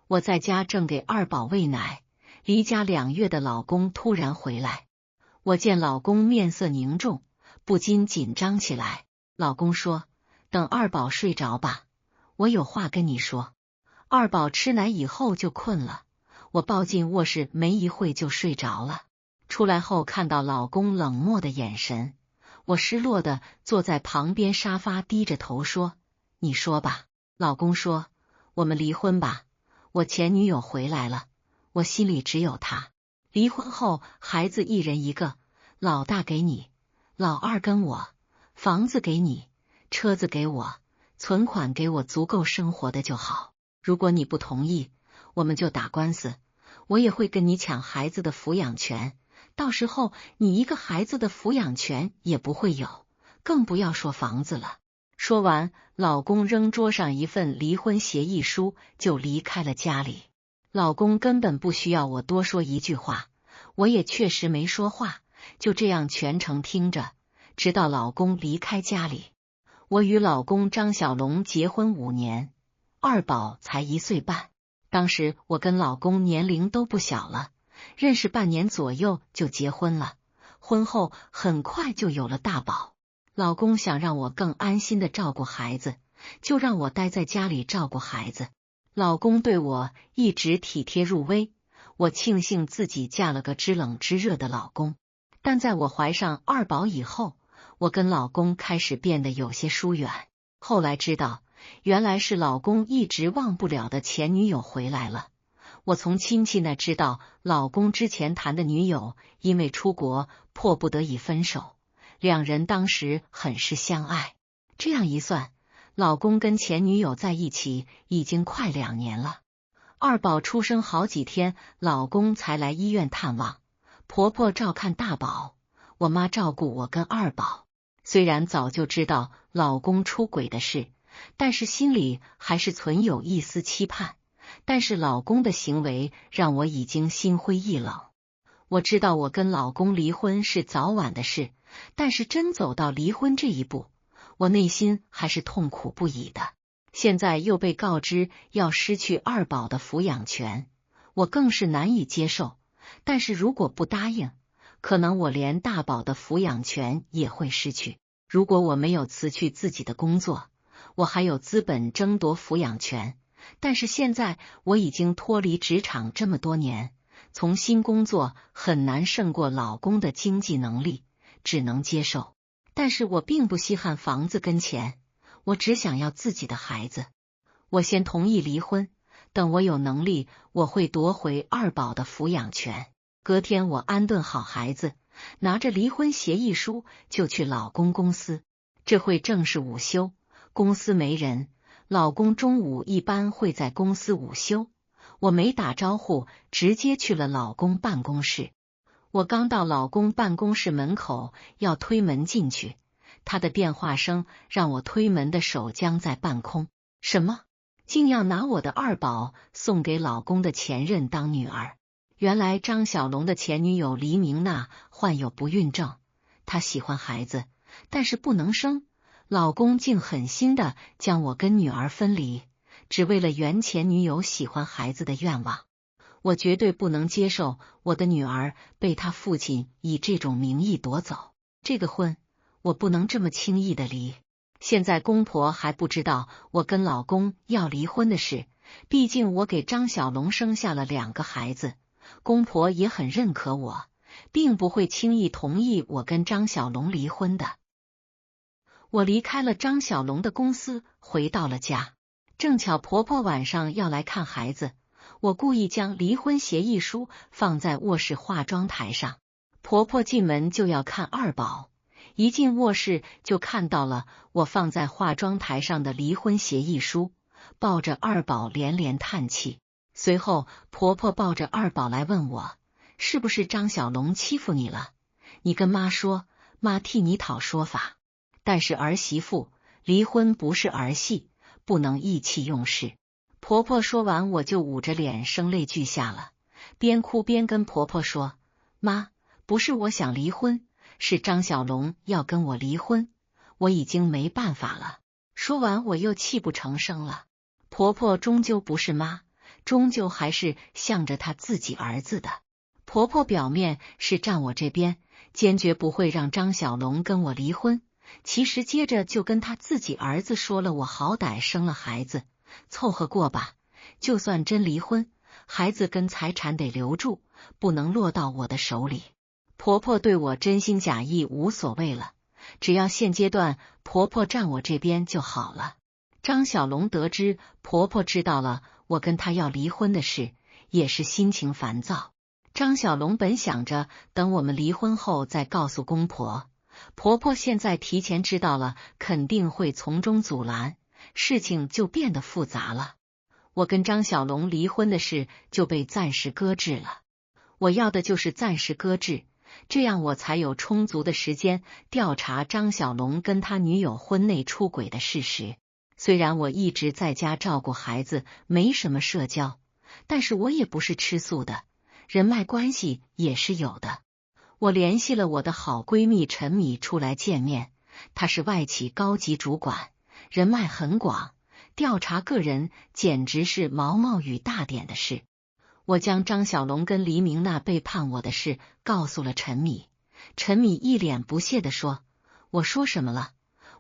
我在家正给二宝喂奶，离家2月的老公突然回来。我见老公面色凝重，不禁紧张起来。老公说：“等二宝睡着吧，我有话跟你说。”二宝吃奶以后就困了，我抱进卧室，没一会就睡着了。出来后看到老公冷漠的眼神，我失落的坐在旁边沙发，低着头说：“你说吧。”老公说：“我们离婚吧，我前女友回来了，我心里只有她。离婚后孩子1人1个，老大给你，老二跟我，房子给你，车子给我，存款给我足够生活的就好。如果你不同意，我们就打官司，我也会跟你抢孩子的抚养权，到时候你一个孩子的抚养权也不会有，更不要说房子了。”说完，老公扔桌上一份离婚协议书，就离开了家里。老公根本不需要我多说一句话，我也确实没说话，就这样全程听着，直到老公离开家里。我与老公张小龙结婚5年，二宝才1岁半。当时我跟老公年龄都不小了，认识半年左右就结婚了，婚后很快就有了大宝。老公想让我更安心的照顾孩子，就让我待在家里照顾孩子。老公对我一直体贴入微，我庆幸自己嫁了个知冷知热的老公。但在我怀上二宝以后，我跟老公开始变得有些疏远。后来知道，原来是老公一直忘不了的前女友回来了。我从亲戚那知道，老公之前谈的女友因为出国迫不得已分手。2人当时很是相爱，这样一算，老公跟前女友在一起已经快2年了。二宝出生好几天，老公才来医院探望，婆婆照看大宝，我妈照顾我跟二宝。虽然早就知道老公出轨的事，但是心里还是存有一丝期盼。但是老公的行为让我已经心灰意冷。我知道我跟老公离婚是早晚的事，但是真走到离婚这一步，我内心还是痛苦不已的。现在又被告知要失去二宝的抚养权，我更是难以接受。但是如果不答应，可能我连大宝的抚养权也会失去。如果我没有辞去自己的工作，我还有资本争夺抚养权。但是现在我已经脱离职场这么多年，从新工作很难胜过老公的经济能力，只能接受。但是我并不稀罕房子跟钱，我只想要自己的孩子。我先同意离婚，等我有能力，我会夺回二宝的抚养权。隔天我安顿好孩子，拿着离婚协议书就去老公公司。这会正是午休，公司没人，老公中午一般会在公司午休。我没打招呼，直接去了老公办公室。我刚到老公办公室门口，要推门进去，他的电话声让我推门的手僵在半空。什么？竟要拿我的二宝送给老公的前任当女儿？原来张小龙的前女友黎明娜患有不孕症，她喜欢孩子，但是不能生。老公竟狠心的将我跟女儿分离，只为了原前女友喜欢孩子的愿望。我绝对不能接受我的女儿被他父亲以这种名义夺走。这个婚，我不能这么轻易的离。现在公婆还不知道我跟老公要离婚的事，毕竟我给张小龙生下了2个孩子，公婆也很认可我，并不会轻易同意我跟张小龙离婚的。我离开了张小龙的公司，回到了家，正巧婆婆晚上要来看孩子，我故意将离婚协议书放在卧室化妆台上。婆婆进门就要看二宝，一进卧室就看到了我放在化妆台上的离婚协议书，抱着二宝连连叹气。随后婆婆抱着二宝来问我，是不是张小龙欺负你了？你跟妈说，妈替你讨说法。但是儿媳妇，离婚不是儿戏，不能意气用事。婆婆说完，我就捂着脸声泪俱下了，边哭边跟婆婆说，妈，不是我想离婚，是张小龙要跟我离婚，我已经没办法了。说完我又泣不成声了。婆婆终究不是妈，终究还是向着他自己儿子的。婆婆表面是站我这边，坚决不会让张小龙跟我离婚，其实接着就跟他自己儿子说了，我好歹生了孩子，凑合过吧，就算真离婚，孩子跟财产得留住，不能落到我的手里。婆婆对我真心假意无所谓了，只要现阶段婆婆站我这边就好了。张小龙得知婆婆知道了我跟他要离婚的事，也是心情烦躁。张小龙本想着等我们离婚后再告诉公婆，婆婆现在提前知道了，肯定会从中阻拦，事情就变得复杂了。我跟张小龙离婚的事就被暂时搁置了，我要的就是暂时搁置，这样我才有充足的时间调查张小龙跟他女友婚内出轨的事实。虽然我一直在家照顾孩子，没什么社交，但是我也不是吃素的，人脉关系也是有的。我联系了我的好闺蜜陈米出来见面，她是外企高级主管，人脉很广，调查个人简直是毛毛雨大点的事。我将张小龙跟黎明娜背叛我的事告诉了陈米，陈米一脸不屑地说：“我说什么了？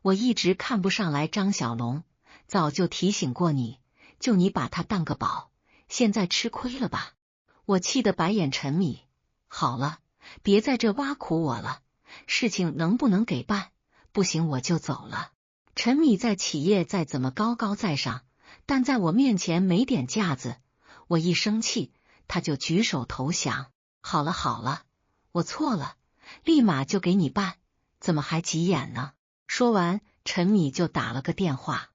我一直看不上来张小龙，早就提醒过你，就你把他当个宝，现在吃亏了吧？”我气得白眼陈米，好了，别在这挖苦我了，事情能不能给办？不行我就走了。陈米在企业再怎么高高在上，但在我面前没点架子，我一生气，他就举手投降。好了好了，我错了，立马就给你办，怎么还急眼呢？说完，陈米就打了个电话，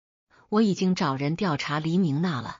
我已经找人调查黎明娜了，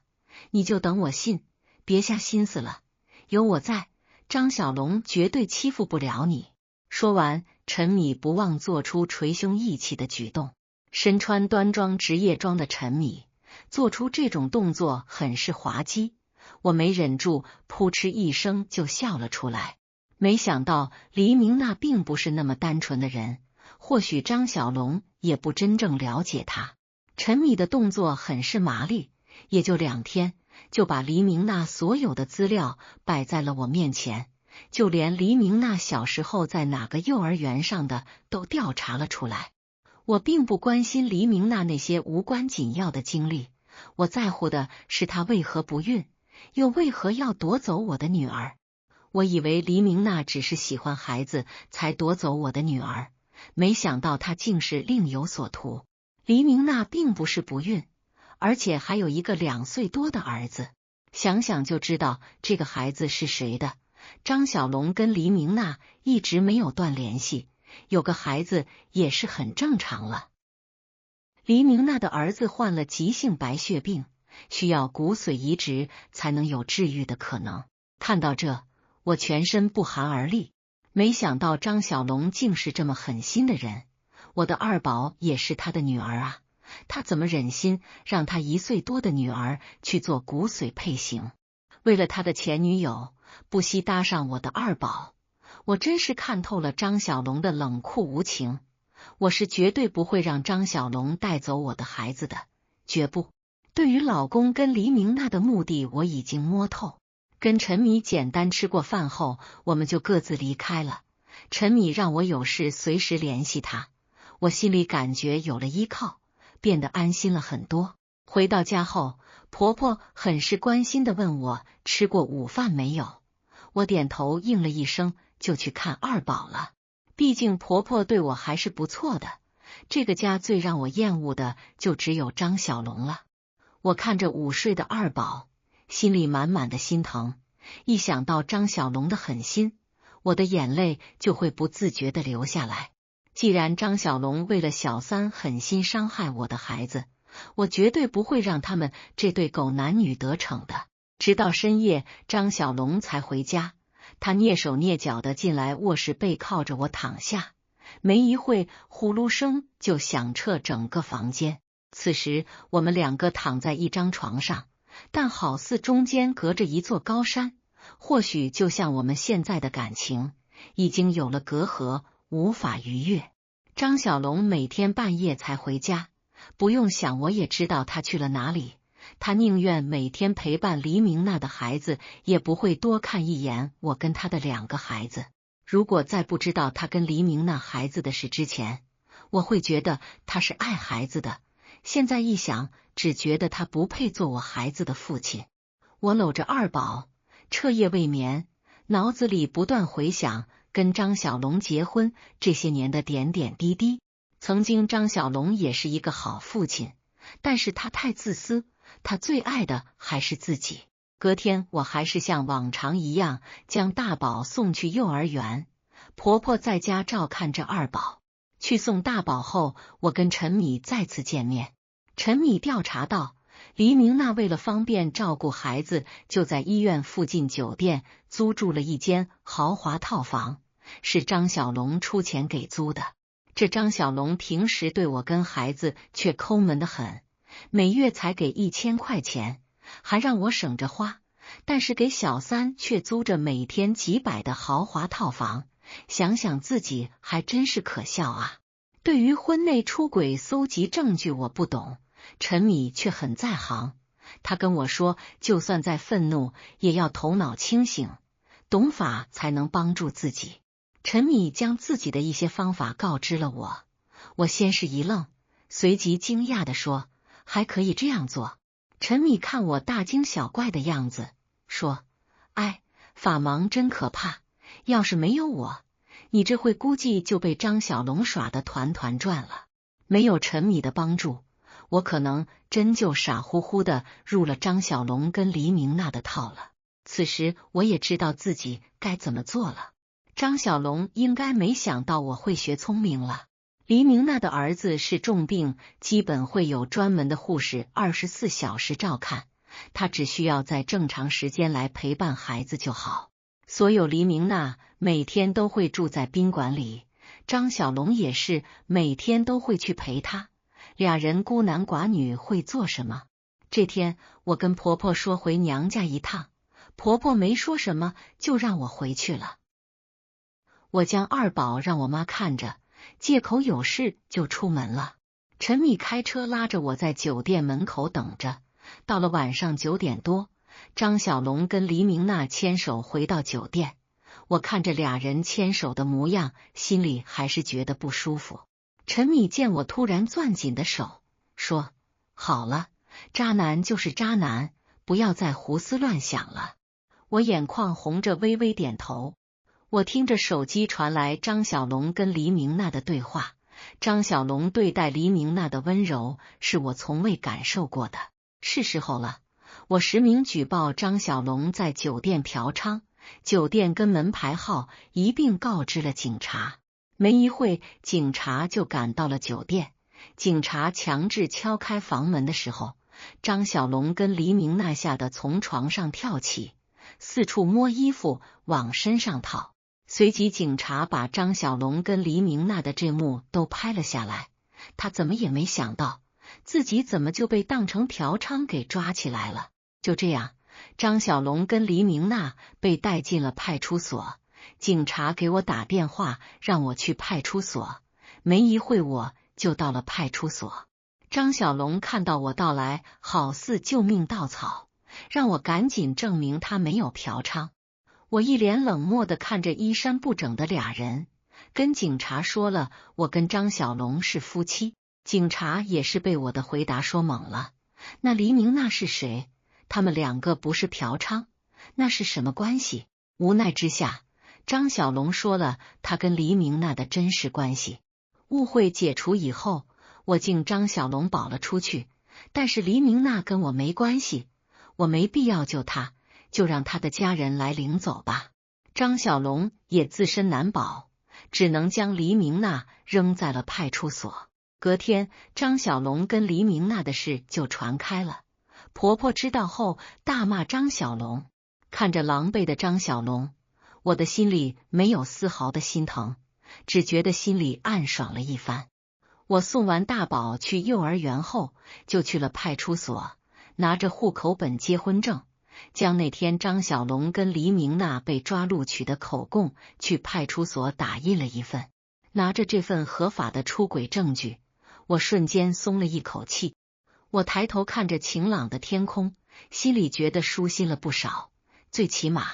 你就等我信，别瞎心思了，有我在，张小龙绝对欺负不了你。说完，陈米不忘做出捶胸义气的举动。身穿端庄职业装的陈米做出这种动作很是滑稽，我没忍住，扑哧一声就笑了出来。没想到黎明娜并不是那么单纯的人，或许张小龙也不真正了解他。陈米的动作很是麻利，也就2天，就把黎明娜所有的资料摆在了我面前，就连黎明娜小时候在哪个幼儿园上的都调查了出来。我并不关心黎明娜那些无关紧要的经历，我在乎的是她为何不孕，又为何要夺走我的女儿。我以为黎明娜只是喜欢孩子才夺走我的女儿，没想到她竟是另有所图。黎明娜并不是不孕，而且还有一个2岁多的儿子，想想就知道这个孩子是谁的。张小龙跟黎明娜一直没有断联系，有个孩子也是很正常了。黎明娜的儿子患了急性白血病，需要骨髓移植才能有治愈的可能。看到这，我全身不寒而栗，没想到张小龙竟是这么狠心的人。我的二宝也是他的女儿啊，他怎么忍心让他1岁多的女儿去做骨髓配型？为了他的前女友，不惜搭上我的二宝。我真是看透了张小龙的冷酷无情，我是绝对不会让张小龙带走我的孩子的，绝不。对于老公跟黎明娜的目的我已经摸透。跟陈米简单吃过饭后，我们就各自离开了。陈米让我有事随时联系他，我心里感觉有了依靠，变得安心了很多。回到家后，婆婆很是关心地问我吃过午饭没有，我点头应了一声，就去看二宝了。毕竟婆婆对我还是不错的，这个家最让我厌恶的就只有张小龙了。我看着午睡的二宝，心里满满的心疼，一想到张小龙的狠心，我的眼泪就会不自觉地流下来。既然张小龙为了小三狠心伤害我的孩子，我绝对不会让他们这对狗男女得逞的。直到深夜，张小龙才回家，他蹑手蹑脚地进来卧室，背靠着我躺下，没一会，呼噜声就响彻整个房间。此时我们2个躺在一张床上，但好似中间隔着一座高山，或许就像我们现在的感情，已经有了隔阂，无法逾越。张小龙每天半夜才回家，不用想我也知道他去了哪里，他宁愿每天陪伴黎明娜的孩子，也不会多看一眼我跟他的2个孩子。如果在不知道他跟黎明娜孩子的事之前，我会觉得他是爱孩子的，现在一想，只觉得他不配做我孩子的父亲。我搂着二宝，彻夜未眠，脑子里不断回想跟张小龙结婚这些年的点点滴滴。曾经张小龙也是一个好父亲，但是他太自私，他最爱的还是自己。隔天我还是像往常一样将大宝送去幼儿园，婆婆在家照看着二宝。去送大宝后，我跟陈米再次见面。陈米调查到，黎明娜为了方便照顾孩子，就在医院附近酒店租住了一间豪华套房，是张小龙出钱给租的。这张小龙平时对我跟孩子却抠门得很，每月才给1000块钱，还让我省着花，但是给小三却租着每天几百的豪华套房，想想自己还真是可笑啊。对于婚内出轨搜集证据我不懂，陈米却很在行。他跟我说，就算再愤怒，也要头脑清醒，懂法才能帮助自己。陈米将自己的一些方法告知了我，我先是一愣，随即惊讶地说，还可以这样做。陈米看我大惊小怪的样子，说，哎，法盲真可怕，要是没有我，你这会估计就被张小龙耍得团团转了。没有陈米的帮助，我可能真就傻乎乎的入了张小龙跟黎明娜的套了。此时我也知道自己该怎么做了。张小龙应该没想到我会学聪明了。黎明娜的儿子是重病，基本会有专门的护士24小时照看，他只需要在正常时间来陪伴孩子就好。所有黎明娜每天都会住在宾馆里，张小龙也是每天都会去陪他。俩人孤男寡女会做什么？这天我跟婆婆说回娘家一趟，婆婆没说什么，就让我回去了。我将二宝让我妈看着，借口有事就出门了。陈米开车拉着我在酒店门口等着。到了晚上9点多，张小龙跟黎明娜牵手回到酒店。我看着俩人牵手的模样，心里还是觉得不舒服。陈米见我突然攥紧的手，说，好了，渣男就是渣男，不要再胡思乱想了。我眼眶红着微微点头。我听着手机传来张小龙跟黎明娜的对话，张小龙对待黎明娜的温柔是我从未感受过的。是时候了，我实名举报张小龙在酒店嫖娼，酒店跟门牌号一并告知了警察。没一会，警察就赶到了酒店。警察强制敲开房门的时候，张小龙跟黎明娜吓得从床上跳起，四处摸衣服往身上套。随即警察把张小龙跟黎明娜的这幕都拍了下来。他怎么也没想到，自己怎么就被当成嫖娼给抓起来了。就这样，张小龙跟黎明娜被带进了派出所。警察给我打电话让我去派出所，没一会我就到了派出所。张小龙看到我到来，好似救命稻草，让我赶紧证明他没有嫖娼。我一脸冷漠地看着衣衫不整的俩人，跟警察说了我跟张小龙是夫妻。警察也是被我的回答说懵了。那黎明娜是谁？他们2个不是嫖娼，那是什么关系？无奈之下，张小龙说了他跟黎明娜的真实关系。误会解除以后，我竟张小龙保了出去，但是黎明娜跟我没关系，我没必要救他，就让他的家人来领走吧。张小龙也自身难保，只能将黎明娜扔在了派出所。隔天，张小龙跟黎明娜的事就传开了。婆婆知道后大骂张小龙。看着狼狈的张小龙，我的心里没有丝毫的心疼，只觉得心里暗爽了一番。我送完大宝去幼儿园后，就去了派出所，拿着户口本、结婚证，将那天张小龙跟黎明娜被抓录取的口供去派出所打印了一份。拿着这份合法的出轨证据，我瞬间松了一口气。我抬头看着晴朗的天空，心里觉得舒心了不少。最起码，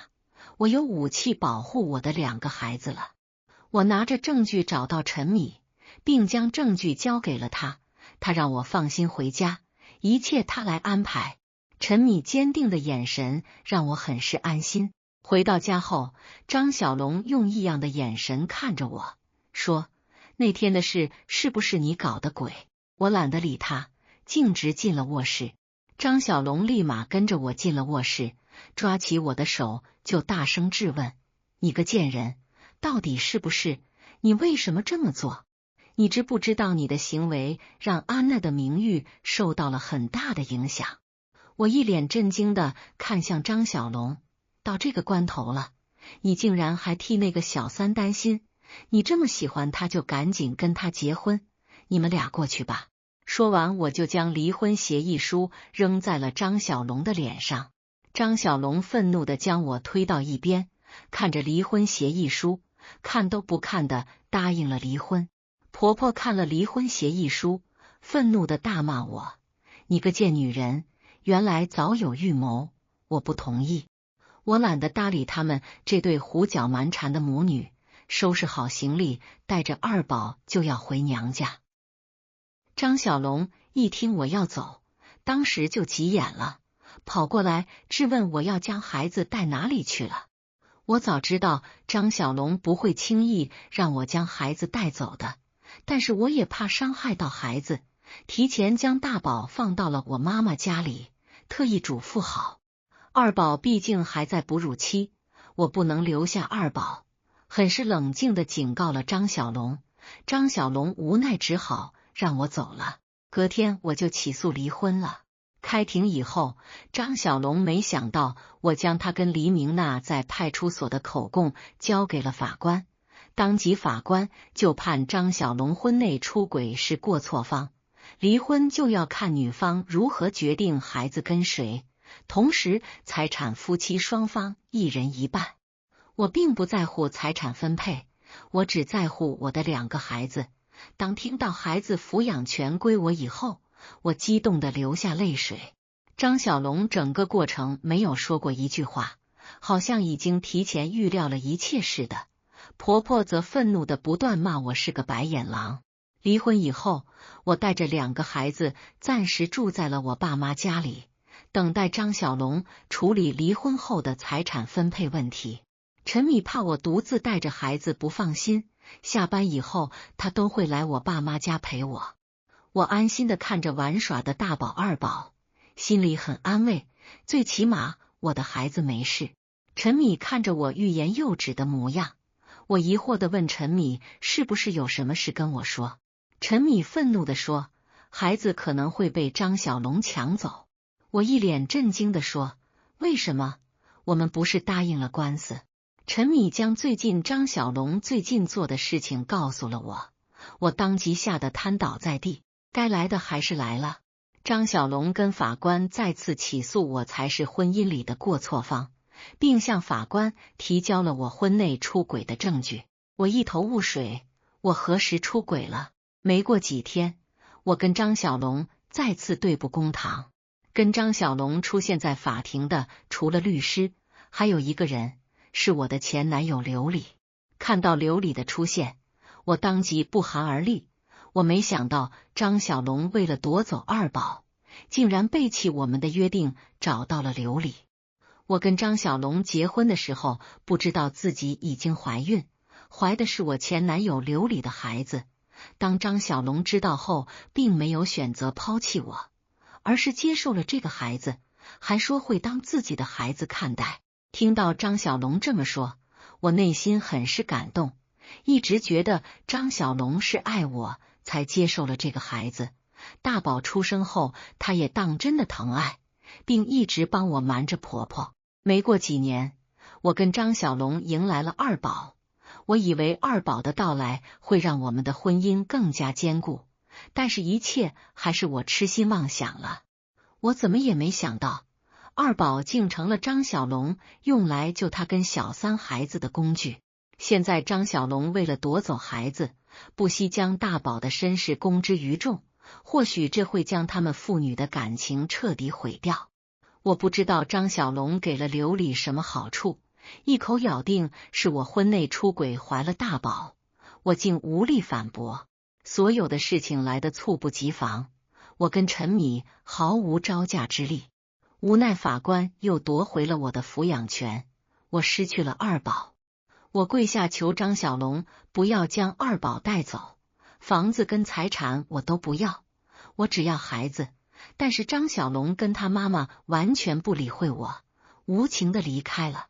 我有武器保护我的2个孩子了。我拿着证据找到陈米，并将证据交给了他，他让我放心回家，一切他来安排。陈米坚定的眼神让我很是安心。回到家后，张小龙用异样的眼神看着我，说：“那天的事是不是你搞的鬼？”我懒得理他，径直进了卧室。张小龙立马跟着我进了卧室，抓起我的手就大声质问：“你个贱人，到底是不是？你为什么这么做？你知不知道你的行为让安娜的名誉受到了很大的影响？”我一脸震惊的看向张小龙，到这个关头了，你竟然还替那个小三担心？你这么喜欢他，就赶紧跟他结婚，你们俩过去吧。说完，我就将离婚协议书扔在了张小龙的脸上。张小龙愤怒的将我推到一边，看着离婚协议书，看都不看的答应了离婚。婆婆看了离婚协议书，愤怒的大骂我：“你个贱女人，原来早有预谋！”我不同意，我懒得搭理他们这对胡搅蛮缠的母女，收拾好行李，带着二宝就要回娘家。张小龙一听我要走，当时就急眼了，跑过来质问我要将孩子带哪里去了。我早知道张小龙不会轻易让我将孩子带走的，但是我也怕伤害到孩子，提前将大宝放到了我妈妈家里，特意嘱咐好。二宝毕竟还在哺乳期，我不能留下二宝，很是冷静的警告了张小龙。张小龙无奈只好让我走了。隔天我就起诉离婚了。开庭以后，张小龙没想到我将他跟黎明娜在派出所的口供交给了法官，当即法官就判张小龙婚内出轨是过错方，离婚就要看女方如何决定孩子跟谁，同时财产夫妻双方一人一半。我并不在乎财产分配，我只在乎我的2个孩子。当听到孩子抚养权归我以后，我激动的流下泪水。张小龙整个过程没有说过一句话，好像已经提前预料了一切似的。婆婆则愤怒的不断骂我是个白眼狼。离婚以后，我带着2个孩子暂时住在了我爸妈家里，等待张小龙处理离婚后的财产分配问题。陈米怕我独自带着孩子不放心，下班以后他都会来我爸妈家陪我。我安心的看着玩耍的大宝二宝，心里很安慰，最起码我的孩子没事。陈米看着我欲言又止的模样，我疑惑的问陈米是不是有什么事跟我说。陈米愤怒的说，孩子可能会被张小龙抢走。我一脸震惊的说，为什么？我们不是答应了官司？陈米将张小龙最近做的事情告诉了我，我当即吓得瘫倒在地。该来的还是来了，张小龙跟法官再次起诉我才是婚姻里的过错方，并向法官提交了我婚内出轨的证据。我一头雾水，我何时出轨了？没过几天，我跟张小龙再次对簿公堂。跟张小龙出现在法庭的除了律师，还有一个人，是我的前男友刘礼。看到刘礼的出现，我当即不寒而栗。我没想到张小龙为了夺走二宝，竟然背弃我们的约定，找到了刘礼。我跟张小龙结婚的时候，不知道自己已经怀孕，怀的是我前男友刘礼的孩子。当张小龙知道后，并没有选择抛弃我，而是接受了这个孩子，还说会当自己的孩子看待。听到张小龙这么说，我内心很是感动，一直觉得张小龙是爱我才接受了这个孩子。大宝出生后，他也当真的疼爱，并一直帮我瞒着婆婆。没过几年，我跟张小龙迎来了二宝。我以为二宝的到来会让我们的婚姻更加坚固，但是一切还是我痴心妄想了。我怎么也没想到，二宝竟成了张小龙用来救他跟小三孩子的工具。现在张小龙为了夺走孩子，不惜将大宝的身世公之于众，或许这会将他们父女的感情彻底毁掉。我不知道张小龙给了刘丽什么好处，一口咬定是我婚内出轨怀了大宝，我竟无力反驳。所有的事情来得猝不及防，我跟陈米毫无招架之力。无奈法官又夺回了我的抚养权，我失去了二宝。我跪下求张小龙不要将二宝带走，房子跟财产我都不要，我只要孩子。但是张小龙跟他妈妈完全不理会我，无情的离开了。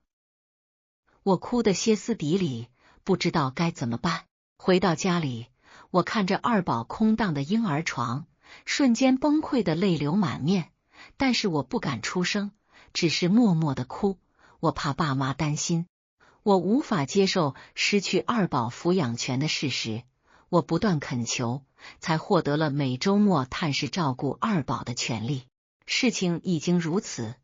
我哭得歇斯底里，不知道该怎么办。回到家里，我看着二宝空荡的婴儿床，瞬间崩溃的泪流满面，但是我不敢出声，只是默默的哭。我怕爸妈担心，我无法接受失去二宝抚养权的事实。我不断恳求，才获得了每周末探视照顾二宝的权利。事情已经如此，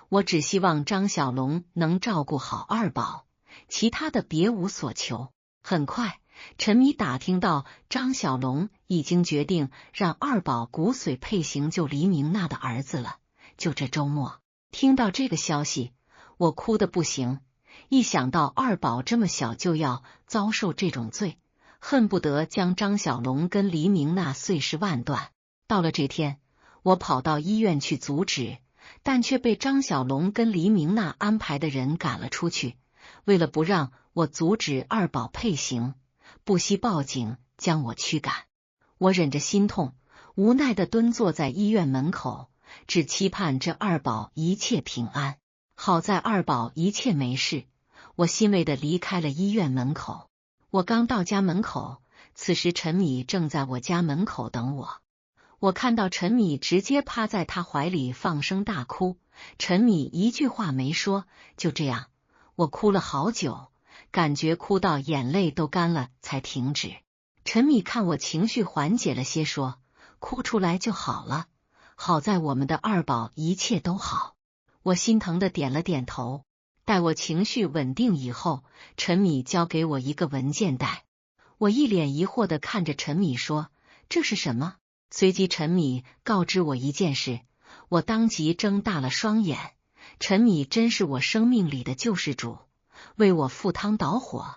我只希望张小龙能照顾好二宝，其他的别无所求。很快，陈米打听到张小龙已经决定让二宝骨髓配型救黎明娜的儿子了。就这周末，听到这个消息，我哭得不行。一想到二宝这么小就要遭受这种罪，恨不得将张小龙跟黎明娜碎尸万段。到了这天，我跑到医院去阻止，但却被张小龙跟黎明娜安排的人赶了出去。为了不让我阻止二宝配型，不惜报警将我驱赶。我忍着心痛，无奈地蹲坐在医院门口，只期盼这二宝一切平安。好在二宝一切没事，我欣慰地离开了医院门口。我刚到家门口，此时陈米正在我家门口等我。我看到陈米直接趴在他怀里放声大哭，陈米一句话没说，就这样，我哭了好久，感觉哭到眼泪都干了才停止。陈米看我情绪缓解了些，说：“哭出来就好了，好在我们的二宝一切都好。”我心疼的点了点头。待我情绪稳定以后，陈米交给我一个文件袋。我一脸疑惑的看着陈米说：“这是什么？”随即陈米告知我一件事，我当即睁大了双眼。陈米真是我生命里的救世主，为我赴汤蹈火，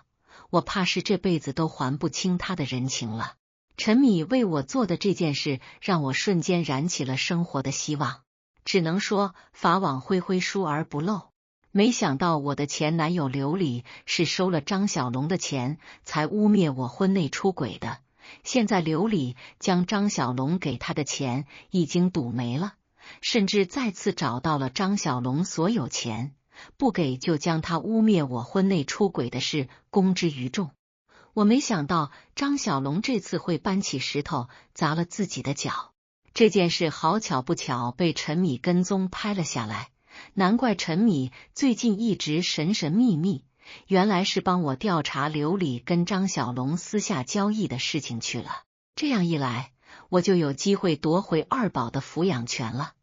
我怕是这辈子都还不清他的人情了。陈米为我做的这件事，让我瞬间燃起了生活的希望。只能说法网恢恢，疏而不漏。没想到我的前男友刘礼是收了张小龙的钱，才污蔑我婚内出轨的。现在刘礼将张小龙给他的钱已经赌没了，甚至再次找到了张小龙所有钱，不给就将他污蔑我婚内出轨的事公之于众。我没想到张小龙这次会搬起石头砸了自己的脚。这件事好巧不巧被陈米跟踪拍了下来，难怪陈米最近一直神神秘秘，原来是帮我调查刘礼跟张小龙私下交易的事情去了。这样一来，我就有机会夺回二宝的抚养权了。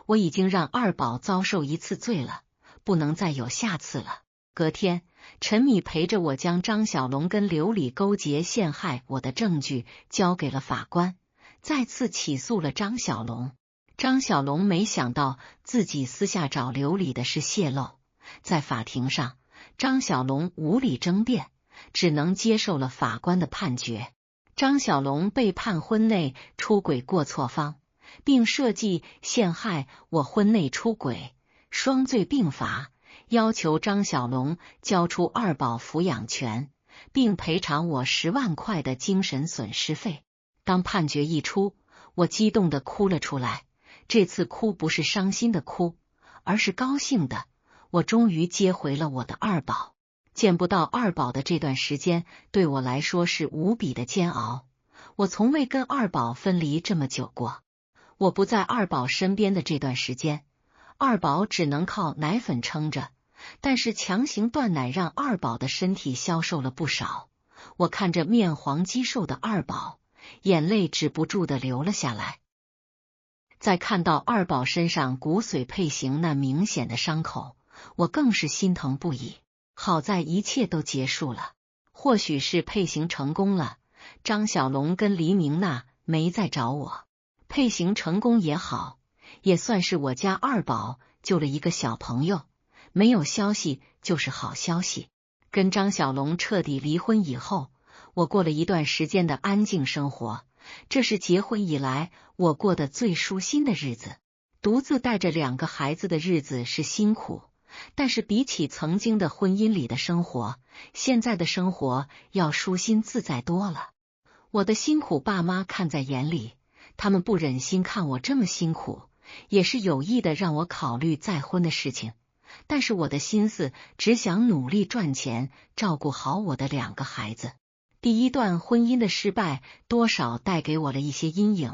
我已经让二宝遭受一次罪了，不能再有下次了。隔天，陈米陪着我将张小龙跟刘礼勾结陷害我的证据交给了法官，再次起诉了张小龙。张小龙没想到自己私下找刘礼的事泄露，在法庭上，张小龙无力争辩，只能接受了法官的判决。张小龙被判婚内出轨过错方，并设计陷害我婚内出轨，双罪并罚，要求张小龙交出二宝抚养权，并赔偿我10万块的精神损失费。当判决一出，我激动地哭了出来。这次哭不是伤心的哭，而是高兴的。我终于接回了我的二宝。见不到二宝的这段时间，对我来说是无比的煎熬。我从未跟二宝分离这么久过。我不在二宝身边的这段时间，二宝只能靠奶粉撑着，但是强行断奶让二宝的身体消瘦了不少。我看着面黄肌瘦的二宝，眼泪止不住的流了下来。在看到二宝身上骨髓配型那明显的伤口，我更是心疼不已。好在一切都结束了，或许是配型成功了，张小龙跟黎明娜没再找我。配型成功也好，也算是我家二宝救了一个小朋友。没有消息就是好消息。跟张小龙彻底离婚以后，我过了一段时间的安静生活，这是结婚以来我过得最舒心的日子。独自带着2个孩子的日子是辛苦，但是比起曾经的婚姻里的生活，现在的生活要舒心自在多了。我的辛苦爸妈看在眼里，他们不忍心看我这么辛苦，也是有意的让我考虑再婚的事情。但是我的心思只想努力赚钱，照顾好我的2个孩子。第一段婚姻的失败多少带给我了一些阴影，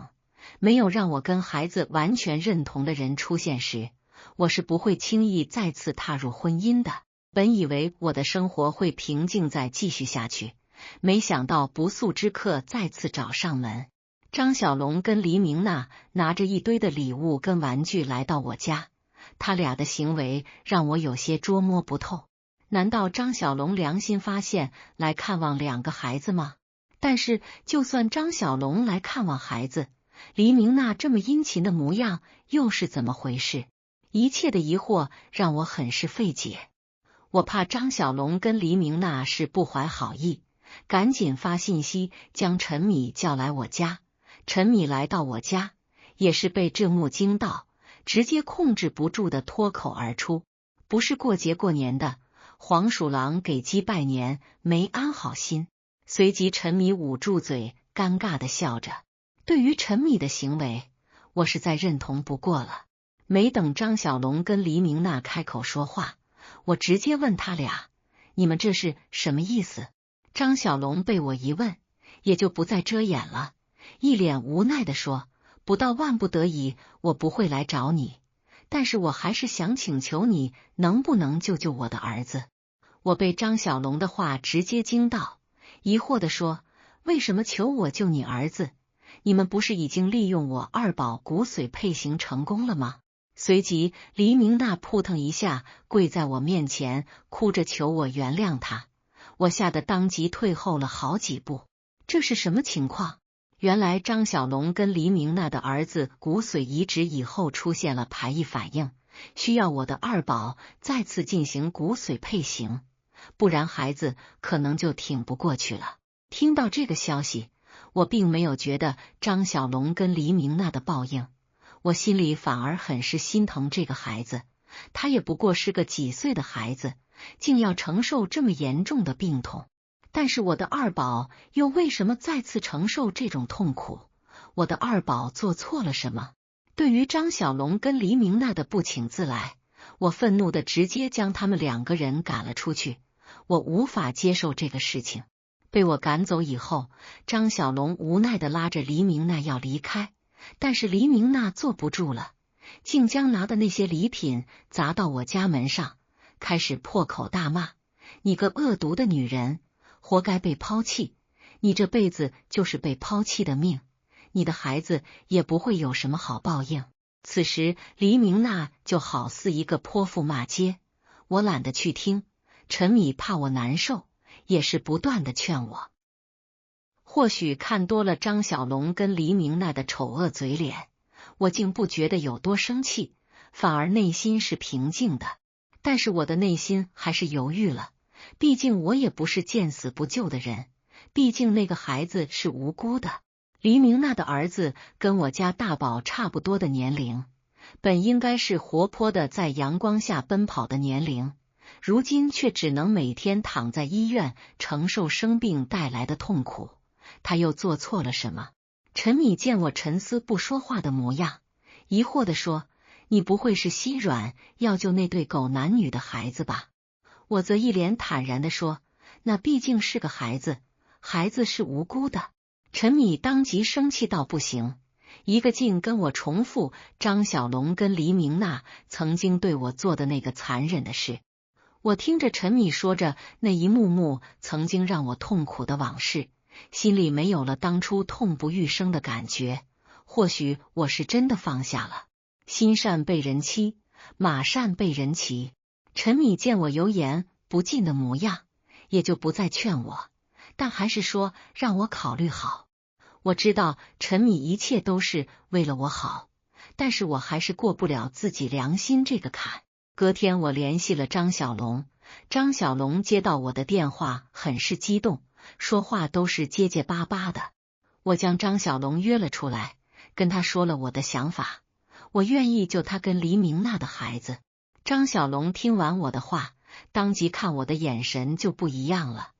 没有让我跟孩子完全认同的人出现时，我是不会轻易再次踏入婚姻的。本以为我的生活会平静再继续下去，没想到不速之客再次找上门。张小龙跟黎明娜拿着一堆的礼物跟玩具来到我家，他俩的行为让我有些捉摸不透。难道张小龙良心发现来看望2个孩子吗？但是就算张小龙来看望孩子，黎明娜这么殷勤的模样又是怎么回事？一切的疑惑让我很是费解。我怕张小龙跟黎明娜是不怀好意，赶紧发信息将陈米叫来我家。陈米来到我家，也是被这幕惊到，直接控制不住的脱口而出：不是过节过年的，黄鼠狼给鸡拜年，没安好心。随即陈米捂住嘴，尴尬的笑着。对于陈米的行为，我是再认同不过了。没等张小龙跟黎明娜开口说话，我直接问他俩：你们这是什么意思？张小龙被我一问，也就不再遮掩了，一脸无奈的说：不到万不得已，我不会来找你，但是我还是想请求你，能不能救救我的儿子？我被张小龙的话直接惊到，疑惑的说：为什么求我救你儿子？你们不是已经利用我二宝骨髓配型成功了吗？随即黎明娜扑腾一下跪在我面前，哭着求我原谅他。我吓得当即退后了好几步。这是什么情况？原来张小龙跟黎明娜的儿子骨髓移植以后出现了排异反应，需要我的二宝再次进行骨髓配型，不然孩子可能就挺不过去了。听到这个消息，我并没有觉得张小龙跟黎明娜的报应，我心里反而很是心疼这个孩子。他也不过是个几岁的孩子，竟要承受这么严重的病痛。但是我的二宝又为什么再次承受这种痛苦？我的二宝做错了什么？对于张小龙跟黎明娜的不请自来，我愤怒的直接将他们2个人赶了出去。我无法接受这个事情。被我赶走以后，张小龙无奈的拉着黎明娜要离开，但是黎明娜坐不住了，竟将拿的那些礼品砸到我家门上，开始破口大骂：你个恶毒的女人，活该被抛弃，你这辈子就是被抛弃的命，你的孩子也不会有什么好报应。此时黎明娜就好似一个泼妇骂街，我懒得去听。陈米怕我难受，也是不断的劝我。或许看多了张小龙跟黎明娜的丑恶嘴脸，我竟不觉得有多生气，反而内心是平静的。但是我的内心还是犹豫了，毕竟我也不是见死不救的人，毕竟那个孩子是无辜的。黎明娜的儿子跟我家大宝差不多的年龄，本应该是活泼的在阳光下奔跑的年龄，如今却只能每天躺在医院承受生病带来的痛苦。他又做错了什么？陈米见我沉思不说话的模样，疑惑地说：你不会是心软要救那对狗男女的孩子吧？我则一脸坦然地说：那毕竟是个孩子，孩子是无辜的。陈米当即生气到不行，一个劲跟我重复张小龙跟黎明娜曾经对我做的那个残忍的事。我听着陈米说着那一幕幕曾经让我痛苦的往事，心里没有了当初痛不欲生的感觉。或许我是真的放下了。心善被人欺，马善被人骑。陈米见我油盐不进的模样，也就不再劝我，但还是说让我考虑好。我知道陈米一切都是为了我好，但是我还是过不了自己良心这个坎。隔天我联系了张小龙，张小龙接到我的电话，很是激动，说话都是结结巴巴的。我将张小龙约了出来，跟他说了我的想法，我愿意救他跟黎明娜的孩子。张小龙听完我的话，当即看我的眼神就不一样了，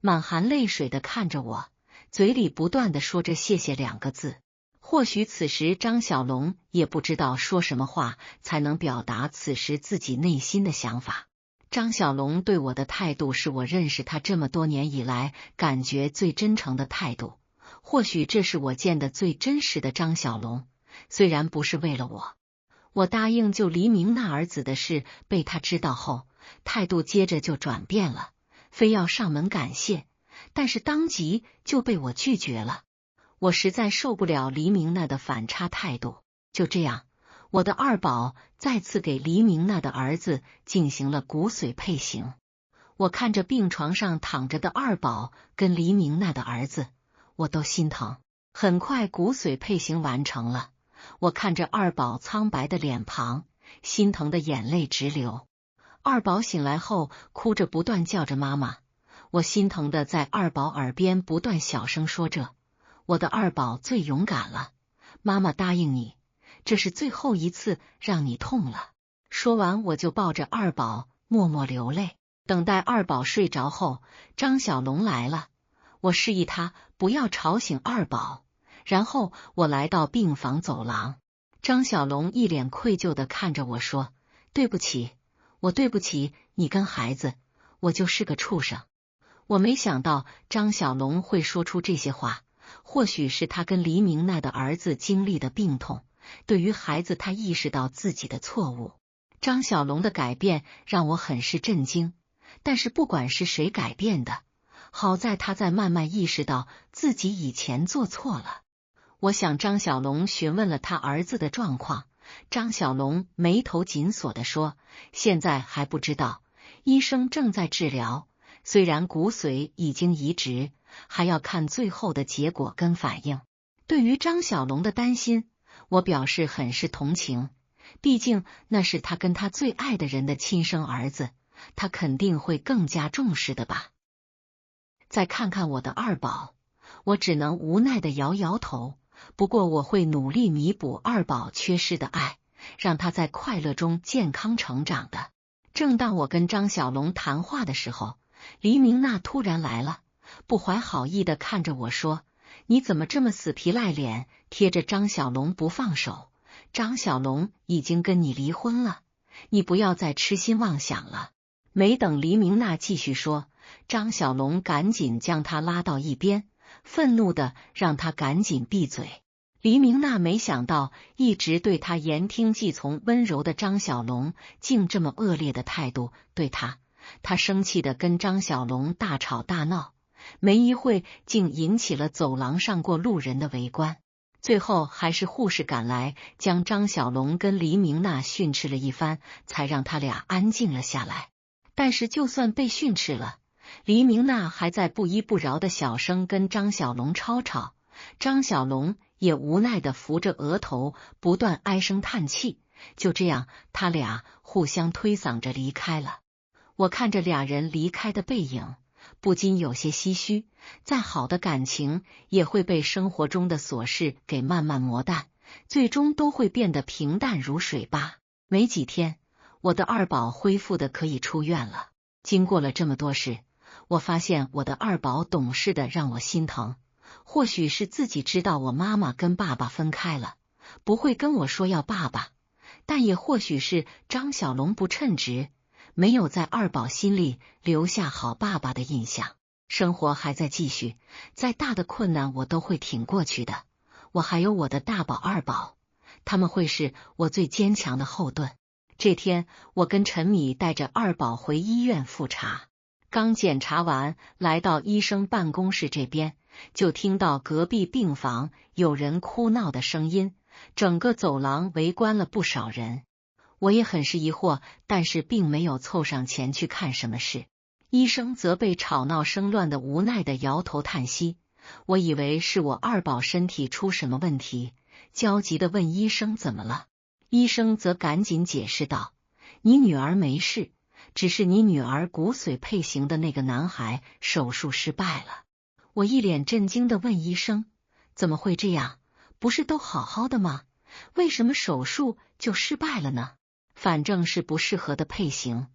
满含泪水的看着我，嘴里不断的说着谢谢2个字。或许此时张小龙也不知道说什么话才能表达此时自己内心的想法。张小龙对我的态度是我认识他这么多年以来感觉最真诚的态度，或许这是我见的最真实的张小龙。虽然不是为了我答应救黎明那儿子的事被他知道后，态度接着就转变了，非要上门感谢，但是当即就被我拒绝了。我实在受不了黎明那的反差态度。就这样，我的二宝再次给黎明那的儿子进行了骨髓配型。我看着病床上躺着的二宝跟黎明那的儿子，我都心疼。很快骨髓配型完成了，我看着二宝苍白的脸庞，心疼的眼泪直流。二宝醒来后哭着不断叫着妈妈，我心疼的在二宝耳边不断小声说着，我的二宝最勇敢了，妈妈答应你，这是最后一次让你痛了。说完我就抱着二宝默默流泪。等待二宝睡着后，张小龙来了，我示意他不要吵醒二宝，然后我来到病房走廊。张小龙一脸愧疚的看着我说，对不起，我对不起你跟孩子，我就是个畜生。我没想到张小龙会说出这些话，或许是他跟黎明那的儿子经历的病痛，对于孩子他意识到自己的错误。张小龙的改变让我很是震惊，但是不管是谁改变的，好在他在慢慢意识到自己以前做错了。我想张小龙询问了他儿子的状况，张小龙眉头紧锁地说，现在还不知道，医生正在治疗，虽然骨髓已经移植，还要看最后的结果跟反应。对于张小龙的担心，我表示很是同情，毕竟那是他跟他最爱的人的亲生儿子，他肯定会更加重视的吧。再看看我的二宝，我只能无奈的摇摇头，不过我会努力弥补二宝缺失的爱，让他在快乐中健康成长的。正当我跟张小龙谈话的时候，黎明娜突然来了，不怀好意的看着我说，你怎么这么死皮赖脸贴着张小龙不放手？张小龙已经跟你离婚了，你不要再痴心妄想了。没等黎明娜继续说，张小龙赶紧将他拉到一边，愤怒的让他赶紧闭嘴。黎明娜没想到一直对他言听计从温柔的张小龙竟这么恶劣的态度对他，他生气的跟张小龙大吵大闹，没一会竟引起了走廊上过路人的围观。最后还是护士赶来，将张小龙跟黎明娜训斥了一番，才让他俩安静了下来。但是就算被训斥了，黎明娜还在不依不饶的小声跟张小龙吵吵，张小龙也无奈的扶着额头不断唉声叹气。就这样，他俩互相推搡着离开了。我看着俩人离开的背影，不禁有些唏嘘。再好的感情也会被生活中的琐事给慢慢磨淡，最终都会变得平淡如水吧。没几天，我的二宝恢复的可以出院了。经过了这么多事，我发现我的二宝懂事的让我心疼。或许是自己知道我妈妈跟爸爸分开了，不会跟我说要爸爸，但也或许是张小龙不称职，没有在二宝心里留下好爸爸的印象。生活还在继续，再大的困难我都会挺过去的。我还有我的大宝二宝，他们会是我最坚强的后盾。这天，我跟陈米带着二宝回医院复查，刚检查完，来到医生办公室这边，就听到隔壁病房有人哭闹的声音，整个走廊围观了不少人。我也很是疑惑，但是并没有凑上前去看什么事。医生则被吵闹声乱的无奈的摇头叹息。我以为是我二宝身体出什么问题，焦急地问医生怎么了。医生则赶紧解释道：你女儿没事，只是你女儿骨髓配型的那个男孩手术失败了。我一脸震惊地问医生：怎么会这样？不是都好好的吗？为什么手术就失败了呢？反正是不适合的配型，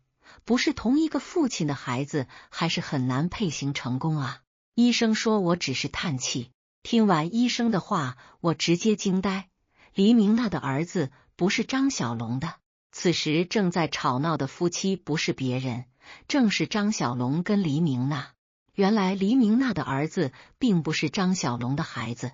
不是同一个父亲的孩子，还是很难配型成功啊。医生说我只是叹气。听完医生的话，我直接惊呆。黎明娜的儿子不是张小龙的。此时正在吵闹的夫妻不是别人，正是张小龙跟黎明娜。原来黎明娜的儿子并不是张小龙的孩子，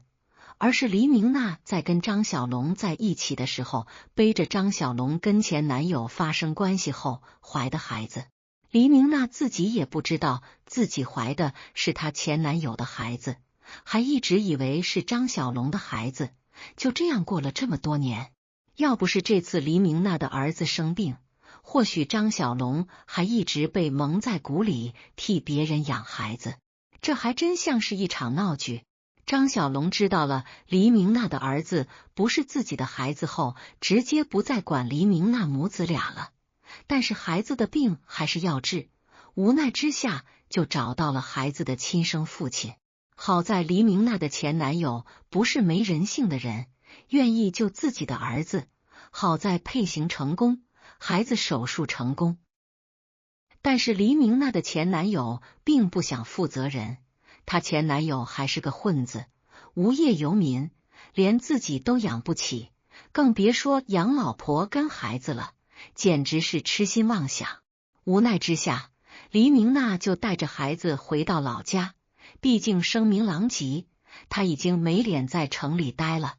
而是黎明娜在跟张小龙在一起的时候，背着张小龙跟前男友发生关系后怀的孩子。黎明娜自己也不知道自己怀的是她前男友的孩子，还一直以为是张小龙的孩子，就这样过了这么多年。要不是这次黎明娜的儿子生病，或许张小龙还一直被蒙在鼓里替别人养孩子。这还真像是一场闹剧。张小龙知道了黎明娜的儿子不是自己的孩子后，直接不再管黎明娜母子俩了。但是孩子的病还是要治，无奈之下就找到了孩子的亲生父亲。好在黎明娜的前男友不是没人性的人，愿意救自己的儿子。好在配型成功，孩子手术成功。但是黎明娜的前男友并不想负责任，他前男友还是个混子，无业游民，连自己都养不起，更别说养老婆跟孩子了，简直是痴心妄想。无奈之下，黎明娜就带着孩子回到老家，毕竟声名狼藉，他已经没脸在城里待了。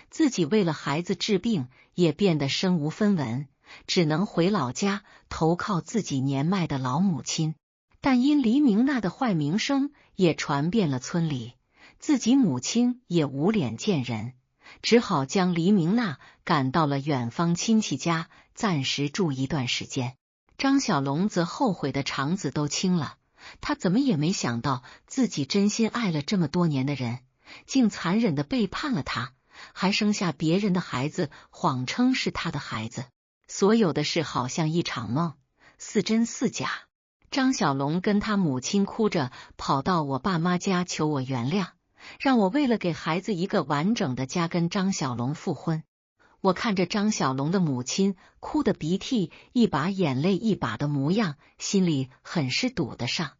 自己为了孩子治病也变得身无分文，只能回老家投靠自己年迈的老母亲。但因黎明娜的坏名声也传遍了村里，自己母亲也无脸见人，只好将黎明娜赶到了远方亲戚家暂时住一段时间。张小龙则后悔的肠子都青了，他怎么也没想到自己真心爱了这么多年的人，竟残忍的背叛了他，还生下别人的孩子，谎称是他的孩子。所有的事好像一场梦，似真似假。张小龙跟他母亲哭着跑到我爸妈家求我原谅，让我为了给孩子一个完整的家跟张小龙复婚。我看着张小龙的母亲哭得鼻涕一把眼泪一把的模样，心里很是堵得上，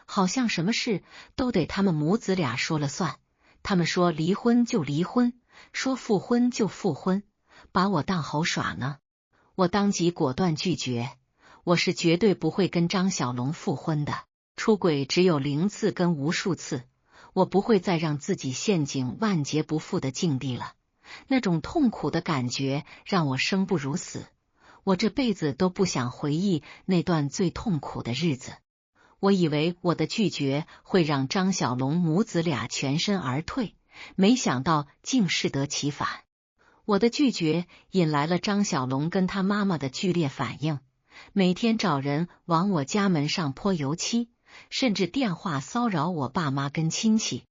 好像什么事都得他们母子俩说了算。他们说离婚就离婚，说复婚就复婚，把我当猴耍呢。我当即果断拒绝，我是绝对不会跟张小龙复婚的。出轨只有0次跟无数次，我不会再让自己陷进万劫不复的境地了。那种痛苦的感觉让我生不如死，我这辈子都不想回忆那段最痛苦的日子。我以为我的拒绝会让张小龙母子俩全身而退，没想到竟适得其反。我的拒绝引来了张小龙跟他妈妈的剧烈反应，每天找人往我家门上泼油漆，甚至电话骚扰我爸妈跟亲戚。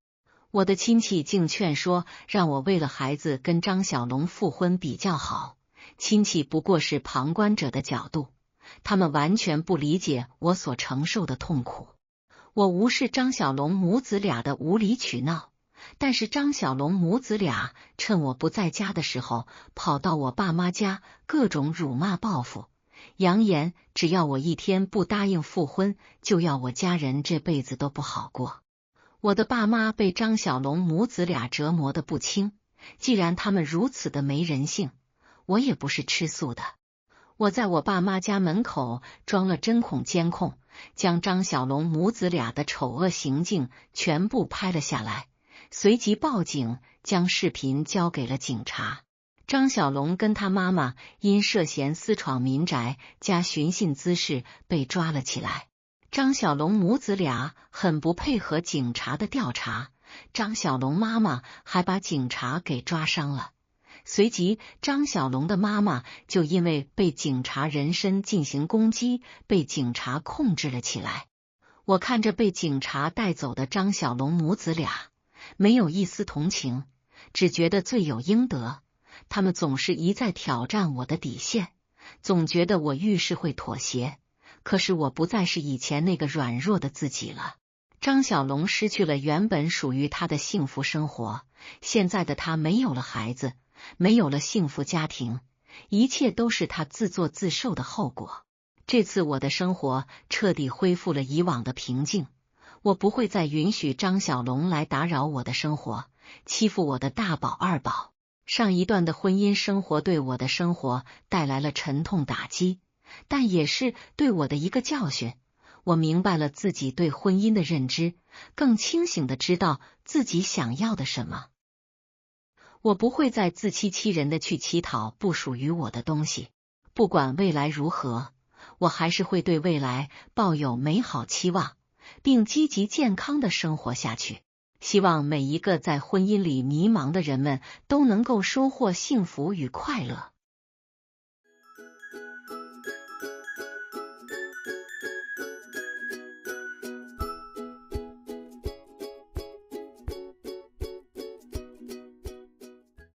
我的亲戚竟劝说让我为了孩子跟张小龙复婚比较好，亲戚不过是旁观者的角度，他们完全不理解我所承受的痛苦。我无视张小龙母子俩的无理取闹，但是张小龙母子俩趁我不在家的时候，跑到我爸妈家各种辱骂报复，扬言只要我一天不答应复婚，就要我家人这辈子都不好过。我的爸妈被张小龙母子俩折磨得不轻，既然他们如此的没人性，我也不是吃素的。我在我爸妈家门口装了针孔监控，将张小龙母子俩的丑恶行径全部拍了下来，随即报警，将视频交给了警察。张小龙跟他妈妈因涉嫌私闯民宅加寻衅滋事被抓了起来。张小龙母子俩很不配合警察的调查，张小龙妈妈还把警察给抓伤了。随即张小龙的妈妈就因为被警察人身进行攻击，被警察控制了起来。我看着被警察带走的张小龙母子俩，没有一丝同情，只觉得罪有应得。他们总是一再挑战我的底线，总觉得我遇事会妥协，可是我不再是以前那个软弱的自己了。张小龙失去了原本属于他的幸福生活，现在的他没有了孩子，没有了幸福家庭，一切都是他自作自受的后果。这次我的生活彻底恢复了以往的平静，我不会再允许张小龙来打扰我的生活，欺负我的大宝二宝。上一段的婚姻生活对我的生活带来了沉痛打击，但也是对我的一个教训。我明白了自己对婚姻的认知，更清醒地知道自己想要的什么。我不会再自欺欺人的去乞讨不属于我的东西。不管未来如何，我还是会对未来抱有美好期望，并积极健康地生活下去。希望每一个在婚姻里迷茫的人们都能够收获幸福与快乐。